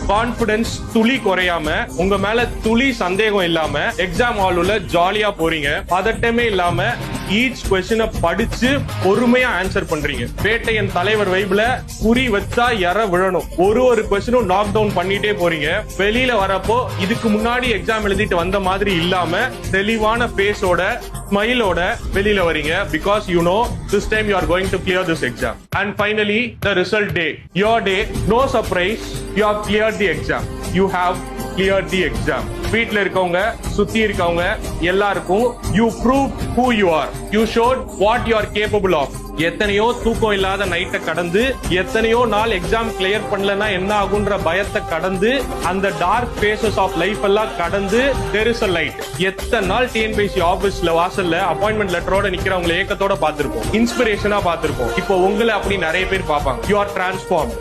Confidence துளி குறையாம, உங்க மேல துளி சந்தேகம் இல்லாம எக்ஸாம் ஹால் உள்ள ஜாலியா போறீங்க. பதட்டமே இல்லாம ஈச் கொஸ்டினை படிச்சு பொறுமையா ஆன்சர் பண்றீங்க. வேட்டையன் தலைவர் வைப்ல குறி வச்சா எற விழணும். ஒரு கொஸ்டினும் நாக் டவுன் பண்ணிட்டே போறீங்க. வெளியில வரப்போ இதுக்கு முன்னாடி எக்ஸாம் எழுதிட்டு வந்த மாதிரி இல்லாம தெளிவான பேஸோட ஸ்மைலோட வெளியில வரீங்க. Because you know this time you are going to clear this exam. And finally the result day. Your day, no surprise, you have cleared the exam. You have cleared the exam. வீட்ல இருக்கவங்க, சுத்தி இருக்கவங்க எல்லாருக்கும் you prove who you are. You showed what you are capable of. எத்தனையோ தூக்கம் இல்லாத நைட்டை கடந்து, எத்தனையோ நாள் எக்ஸாம் கிளியர் பண்ணலன்னா என்ன ஆகுன்ற பயத்தை கடந்து, அந்த டார்க் பேசஸ் ஆஃப் லைஃப் எல்லாம் கடந்து there is a light. எத்தனை நாள் டிஎன்பிஎஸ்சி ஆபீஸ்ல வாசல்ல அப்பாயின்மெண்ட் லெட்டரோட நிக்கிறவங்களை ஏக்கத்தோட பார்த்திருப்போம், இன்ஸ்பிரேஷனா பார்த்திருப்போம். இப்போ உங்களை அப்படி நிறைய பேர் பார்ப்பாங்க. You are transform.